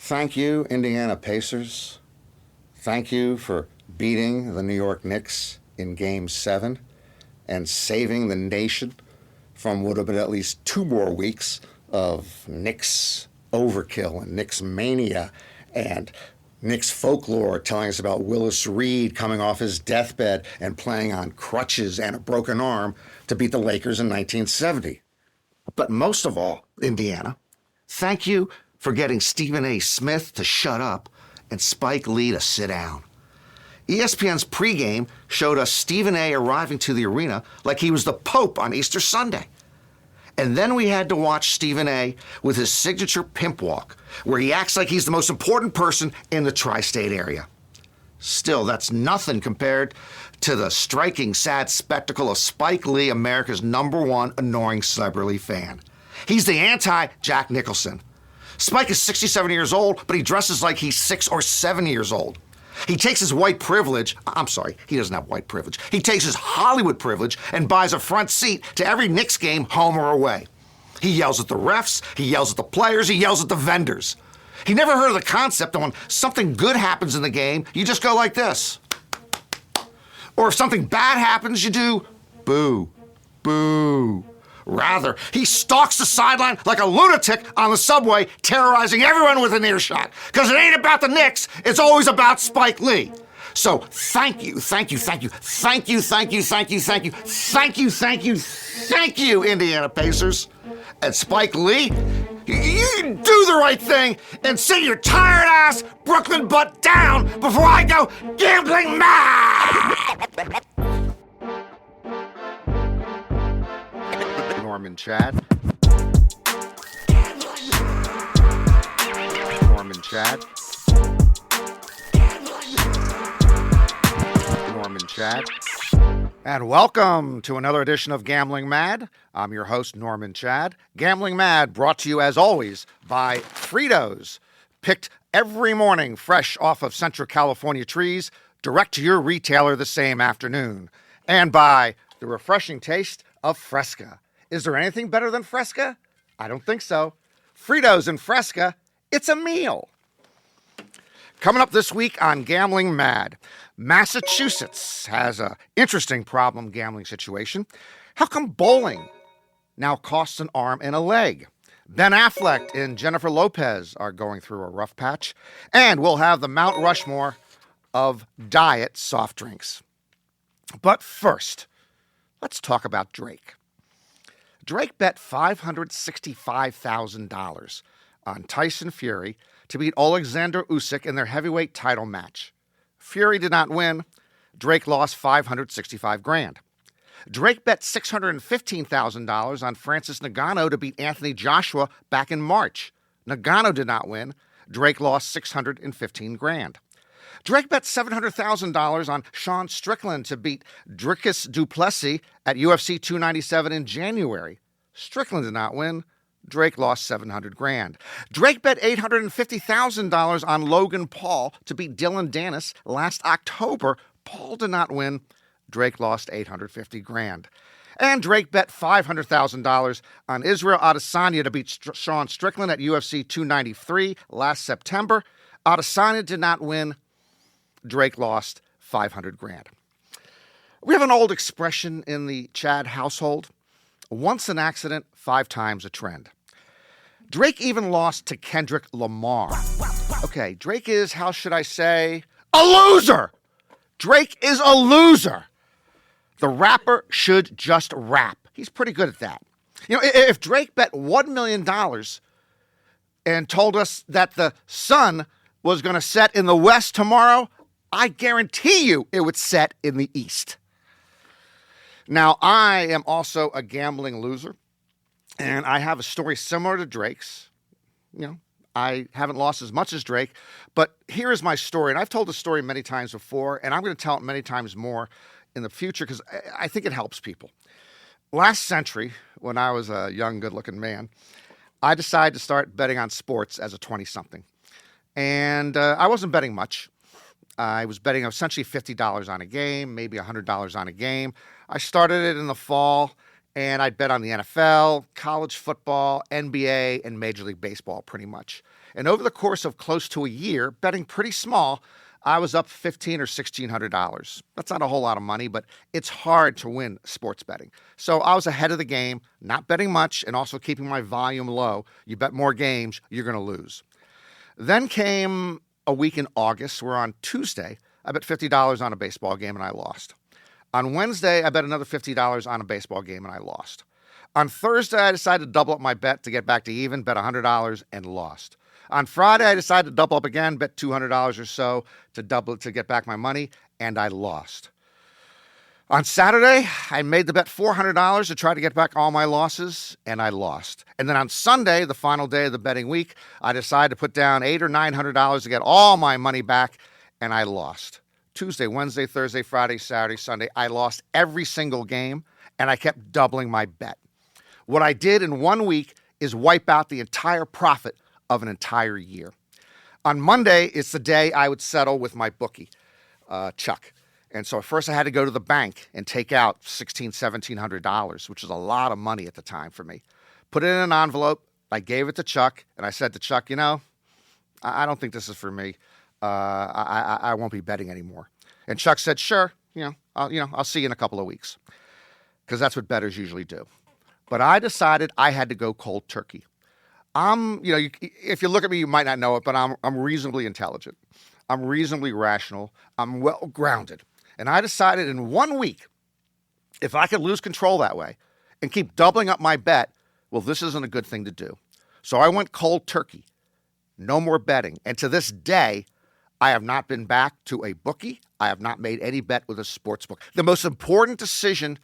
Thank you, Indiana Pacers. Thank you for beating the New York Knicks in Game 7 and saving the nation from what would have been at least 2 more weeks of Knicks overkill and Knicks mania and Knicks folklore telling us about Willis Reed coming off his deathbed and playing on crutches and a broken arm to beat the Lakers in 1970. But most of all, Indiana, thank you for getting Stephen A. Smith to shut up and Spike Lee to sit down. ESPN's pregame showed us Stephen A. arriving to the arena like he was the Pope on Easter Sunday. And then we had to watch Stephen A. with his signature pimp walk, where he acts like he's the most important person in the tri-state area. Still, that's nothing compared to the striking, sad spectacle of Spike Lee, America's #1 annoying celebrity fan. He's the anti-Jack Nicholson. Spike is 67 years old, but he dresses like he's 6 or 7 years old. He takes his white privilege, I'm sorry, he doesn't have white privilege. He takes his Hollywood privilege and buys a front seat to every Knicks game, home or away. He yells at the refs, he yells at the players, he yells at the vendors. He never heard of the concept that when something good happens in the game, you just go like this. Or if something bad happens, you do boo, boo. Rather, he stalks the sideline like a lunatic on the subway, terrorizing everyone within earshot. Because it ain't about the Knicks, it's always about Spike Lee. So thank you, thank you, thank you, thank you, thank you, thank you, thank you, thank you, thank you, thank you, Indiana Pacers. And Spike Lee, you do the right thing and sit your tired ass Brooklyn butt down before I go gambling mad! Norman Chad. Norman Chad. Norman Chad. And welcome to another edition of Gambling Mad. I'm your host, Norman Chad. Gambling Mad brought to you, as always, by Fritos. Picked every morning fresh off of Central California trees, direct to your retailer the same afternoon. And by the refreshing taste of Fresca. Is there anything better than Fresca? I don't think so. Fritos and Fresca, it's a meal. Coming up this week on Gambling Mad, Massachusetts has an interesting problem gambling situation. How come bowling now costs an arm and a leg? Ben Affleck and Jennifer Lopez are going through a rough patch. And we'll have the Mount Rushmore of diet soft drinks. But first, let's talk about Drake. Drake bet $565,000 on Tyson Fury to beat Alexander Usyk in their heavyweight title match. Fury did not win. Drake lost $565,000. Drake bet $615,000 on Francis Ngannou to beat Anthony Joshua back in March. Ngannou did not win. Drake lost $615,000. Drake bet $700,000 on Sean Strickland to beat Dricus du Plessis at UFC 297 in January. Strickland did not win. Drake lost $700,000. Drake bet $850,000 on Logan Paul to beat Dylan Dennis last October. Paul did not win. Drake lost $850,000. And Drake bet $500,000 on Israel Adesanya to beat Sean Strickland at UFC 293 last September. Adesanya did not win. Drake lost $500,000. We have an old expression in the Chad household. Once an accident, 5 times a trend. Drake even lost to Kendrick Lamar. Okay, Drake is, how should I say, a loser. Drake is a loser. The rapper should just rap. He's pretty good at that. You know, if Drake bet $1 million and told us that the sun was going to set in the west tomorrow, I guarantee you it would set in the east. Now, I am also a gambling loser, and I have a story similar to Drake's. You know, I haven't lost as much as Drake, but here is my story, and I've told the story many times before, and I'm going to tell it many times more in the future because I think it helps people. Last century, when I was a young, good-looking man, I decided to start betting on sports as a 20-something, and I wasn't betting much. I was betting essentially $50 on a game, maybe $100 on a game. I started it in the fall, and I'd bet on the NFL, college football, NBA, and Major League Baseball pretty much. And over the course of close to a year, betting pretty small, I was up $1,500 or $1,600. That's not a whole lot of money, but it's hard to win sports betting. So I was ahead of the game, not betting much, and also keeping my volume low. You bet more games, you're going to lose. Then came a week in August where on Tuesday, I bet $50 on a baseball game and I lost. On Wednesday, I bet another $50 on a baseball game and I lost. On Thursday, I decided to double up my bet to get back to even, bet $100 and lost. On Friday, I decided to double up again, bet $200 or so to get back my money, and I lost. On Saturday, I made the bet $400 to try to get back all my losses, and I lost. And then on Sunday, the final day of the betting week, I decided to put down $800 or $900 to get all my money back, and I lost. Tuesday, Wednesday, Thursday, Friday, Saturday, Sunday, I lost every single game, and I kept doubling my bet. What I did in 1 week is wipe out the entire profit of an entire year. On Monday, it's the day I would settle with my bookie, Chuck. And so at first I had to go to the bank and take out $1,600, $1,700, which is a lot of money at the time for me. Put it in an envelope. I gave it to Chuck, and I said to Chuck, I don't think this is for me. I won't be betting anymore. And Chuck said, sure, I'll see you in a couple of weeks, because that's what bettors usually do. But I decided I had to go cold turkey. If you look at me, you might not know it, but I'm reasonably intelligent. I'm reasonably rational. I'm well grounded. And I decided in 1 week, if I could lose control that way and keep doubling up my bet, well, this isn't a good thing to do. So I went cold turkey. No more betting. And to this day, I have not been back to a bookie. I have not made any bet with a sports book. The most important decision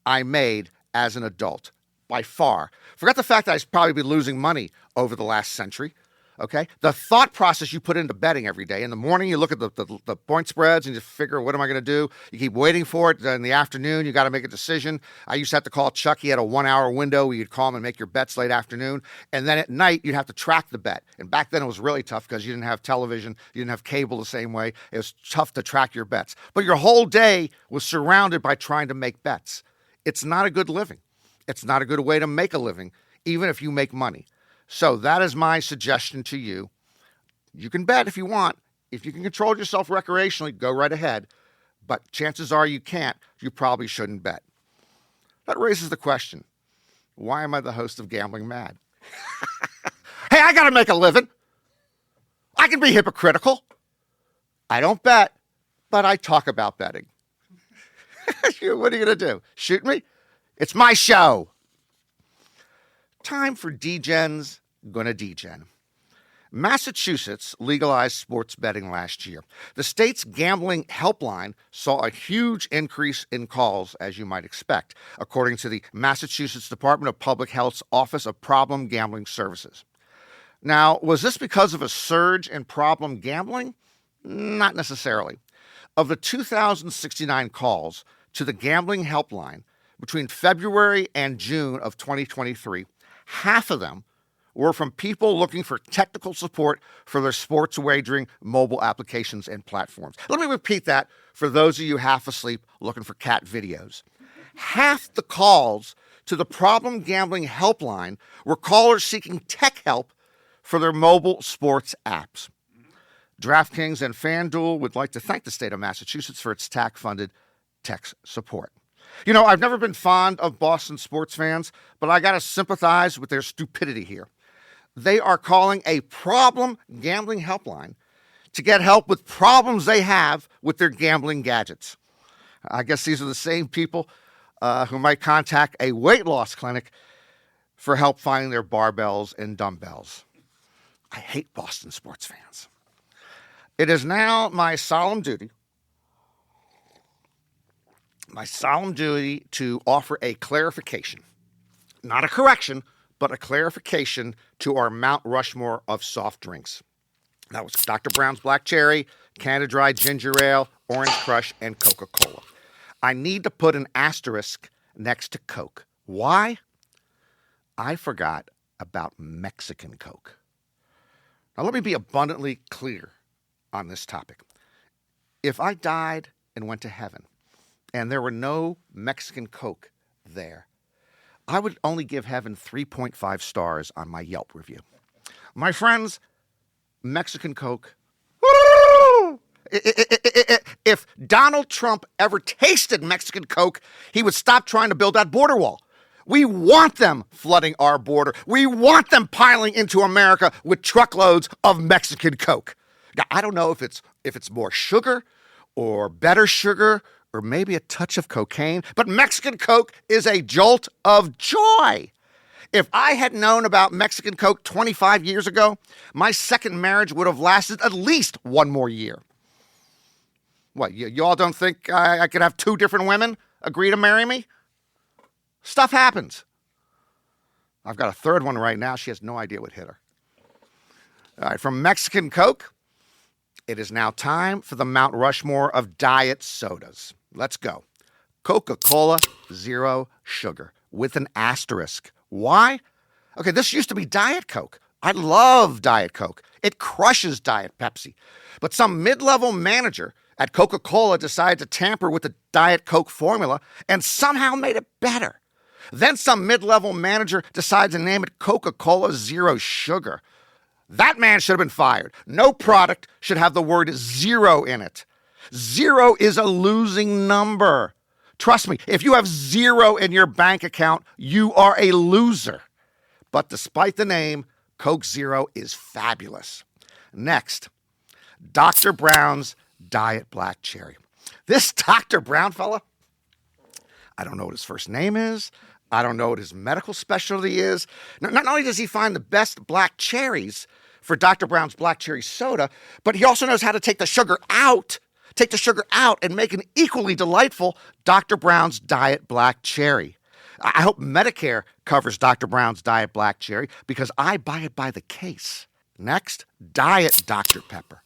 I made as an adult, by far. Forget the fact that I've probably been losing money over the last century, okay? The thought process you put into betting every day. In the morning, you look at the point spreads and you figure, what am I going to do? You keep waiting for it. In the afternoon, you got to make a decision. I used to have to call Chuck. He had a 1 hour window where you'd call him and make your bets late afternoon. And then at night, you'd have to track the bet. And back then, it was really tough because you didn't have television. You didn't have cable the same way. It was tough to track your bets. But your whole day was surrounded by trying to make bets. It's not a good living. It's not a good way to make a living, even if you make money. So that is my suggestion to you. You can bet if you want. If you can control yourself recreationally, go right ahead. But chances are you can't. You probably shouldn't bet. That raises the question, why am I the host of Gambling Mad? Hey, I got to make a living. I can be hypocritical. I don't bet, but I talk about betting. What are you going to do? Shoot me? It's my show. Time for Degen's Gonna Degen. Massachusetts legalized sports betting last year. The state's gambling helpline saw a huge increase in calls, as you might expect, according to the Massachusetts Department of Public Health's Office of Problem Gambling Services. Now, was this because of a surge in problem gambling? Not necessarily. Of the 2,069 calls to the gambling helpline between February and June of 2023, half of them were from people looking for technical support for their sports wagering mobile applications and platforms. Let me repeat that for those of you half asleep looking for cat videos. Half the calls to the problem gambling helpline were callers seeking tech help for their mobile sports apps. DraftKings and FanDuel would like to thank the state of Massachusetts for its TAC-funded tech support. I've never been fond of Boston sports fans, but I got to sympathize with their stupidity here. They are calling a problem gambling helpline to get help with problems they have with their gambling gadgets. I guess these are the same people who might contact a weight loss clinic for help finding their barbells and dumbbells. I hate Boston sports fans. It is now my solemn duty to offer a clarification, not a correction, but a clarification to our Mount Rushmore of soft drinks. That was Dr. Brown's Black Cherry, Canada Dry Ginger Ale, Orange Crush, and Coca-Cola. I need to put an asterisk next to Coke. Why? I forgot about Mexican Coke. Now, let me be abundantly clear on this topic. If I died and went to heaven, and there were no Mexican Coke there, I would only give heaven 3.5 stars on my Yelp review. My friends, Mexican Coke. Woo! If Donald Trump ever tasted Mexican Coke, he would stop trying to build that border wall. We want them flooding our border. We want them piling into America with truckloads of Mexican Coke. Now, I don't know if it's more sugar or better sugar or maybe a touch of cocaine, but Mexican Coke is a jolt of joy. If I had known about Mexican Coke 25 years ago, my second marriage would have lasted at least one more year. What, you all don't think I could have two different women agree to marry me? Stuff happens. I've got a third one right now. She has no idea what hit her. All right, from Mexican Coke, it is now time for the Mount Rushmore of diet sodas. Let's go. Coca-Cola, zero sugar, with an asterisk. Why? Okay, this used to be Diet Coke. I love Diet Coke. It crushes Diet Pepsi. But some mid-level manager at Coca-Cola decided to tamper with the Diet Coke formula and somehow made it better. Then some mid-level manager decided to name it Coca-Cola Zero Sugar. That man should have been fired. No product should have the word zero in it. Zero is a losing number. Trust me, if you have zero in your bank account, you are a loser. But despite the name, Coke Zero is fabulous. Next, Dr. Brown's Diet Black Cherry. This Dr. Brown fella, I don't know what his first name is. I don't know what his medical specialty is. Not only does he find the best black cherries for Dr. Brown's Black Cherry Soda, but he also knows how to take the sugar out and make an equally delightful Dr. Brown's Diet Black Cherry. I hope Medicare covers Dr. Brown's Diet Black Cherry because I buy it by the case. Next, Diet Dr. Pepper.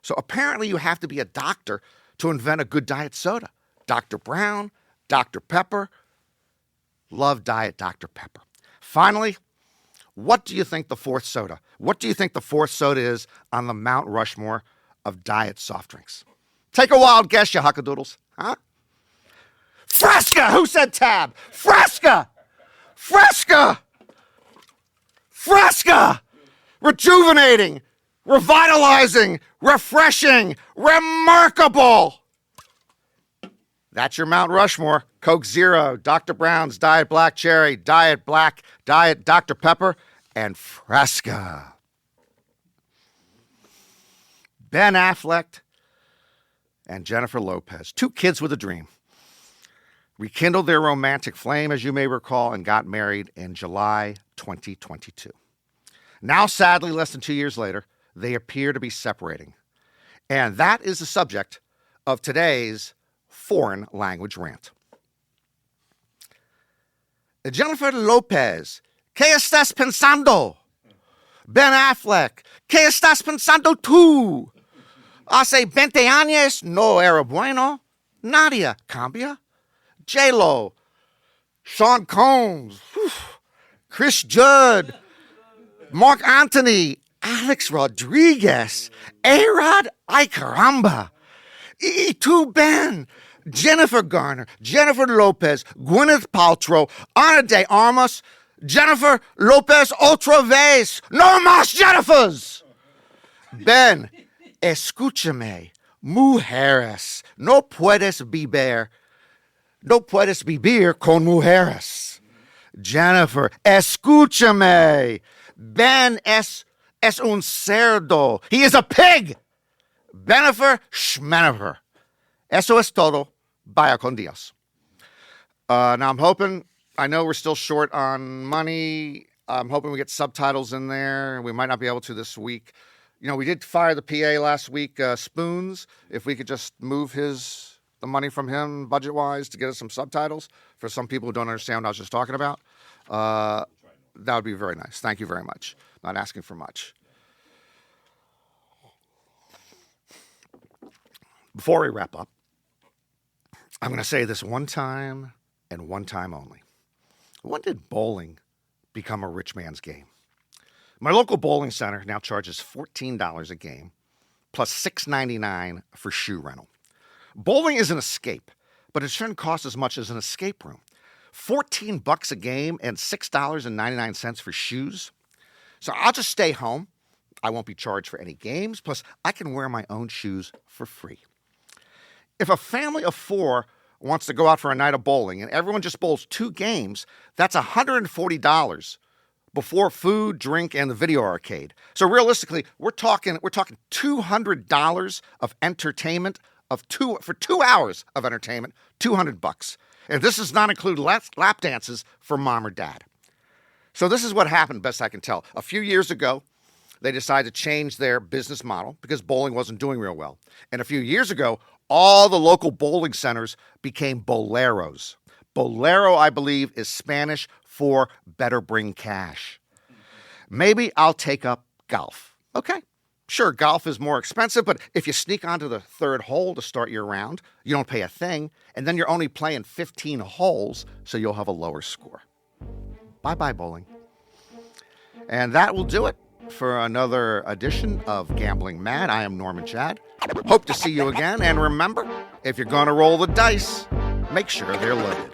So apparently you have to be a doctor to invent a good diet soda. Dr. Brown, Dr. Pepper. Love Diet Dr. Pepper. Finally, what do you think the fourth soda? What do you think the fourth soda is on the Mount Rushmore of diet soft drinks? Take a wild guess, you huckadoodles. Huh? Fresca! Who said tab? Fresca! Fresca! Fresca! Rejuvenating, revitalizing, refreshing, remarkable. That's your Mount Rushmore. Coke Zero, Dr. Brown's Diet Black Cherry, Diet Black, Diet Dr. Pepper, and Fresca. Ben Affleck and Jennifer Lopez, two kids with a dream, rekindled their romantic flame, as you may recall, and got married in July 2022. Now, sadly, less than 2 years later, they appear to be separating. And that is the subject of today's foreign language rant. Jennifer Lopez, ¿qué estás pensando? Ben Affleck, ¿qué estás pensando tú? Hace 20 años no era bueno. Nadia, cambia. J-Lo, Sean Combs, Chris Judd, Mark Anthony, Alex Rodriguez, A-Rod, ay caramba. Y tú, Ben, Jennifer Garner, Jennifer Lopez, Gwyneth Paltrow, Ana de Armas, Jennifer Lopez otra vez. No más Jennifers. Ben, escúchame, mujeres, no puedes vivir con mujeres. Jennifer, escúchame. Ben es un cerdo. He is a pig. Bennifer Schmenifer. Eso es todo. Vaya con Dios. Now I'm hoping, I know we're still short on money. I'm hoping we get subtitles in there. We might not be able to this week. You know, we did fire the PA last week, Spoons. If we could just move the money from him budget-wise to get us some subtitles for some people who don't understand what I was just talking about, that would be very nice. Thank you very much. Not asking for much. Before we wrap up, I'm going to say this one time and one time only. When did bowling become a rich man's game? My local bowling center now charges $14 a game, plus $6.99 for shoe rental. Bowling is an escape, but it shouldn't cost as much as an escape room. $14 a game and $6.99 for shoes. So I'll just stay home. I won't be charged for any games. Plus, I can wear my own shoes for free. If a family of 4 wants to go out for a night of bowling and everyone just bowls 2 games, that's $140 before food, drink, and the video arcade. So realistically, we're talking $200 of entertainment for 2 hours of entertainment, $200. And this does not include lap dances for mom or dad. So this is what happened, best I can tell. A few years ago, they decided to change their business model because bowling wasn't doing real well. And a few years ago, all the local bowling centers became boleros. Bolero, I believe, is Spanish for better bring cash. Maybe I'll take up golf. Okay, sure, golf is more expensive, but if you sneak onto the 3rd hole to start your round, you don't pay a thing, and then you're only playing 15 holes, so you'll have a lower score. Bye-bye, bowling. And that will do it for another edition of Gambling Mad. I am Norman Chad. Hope to see you again, and remember, if you're going to roll the dice, make sure they're loaded.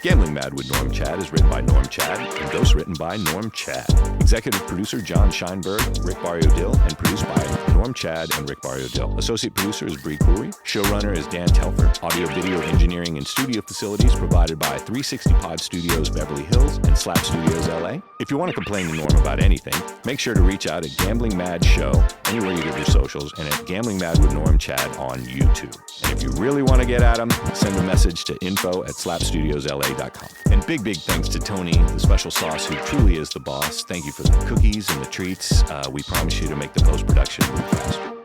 Gambling Mad with Norm Chad is written by Norm Chad and ghostwritten by Norm Chad. Executive producer John Scheinberg, Rick Barrio-Dill, and produced by Norm Chad and Rick Barrio-Dill. Associate producer is Bree Coury. Showrunner is Dan Telfer. Audio, video, engineering, and studio facilities provided by 360 Pod Studios Beverly Hills and Slap Studios LA. If you want to complain to Norm about anything, make sure to reach out at Gambling Mad Show, anywhere you get your socials, and at Gambling Mad with Norm Chad on YouTube. And if you really want to get at him, send a message to info@slapstudiosla.com. And big thanks to Tony, the special sauce, who truly is the boss. Thank you for the cookies and the treats. We promise you to make the post-production move faster.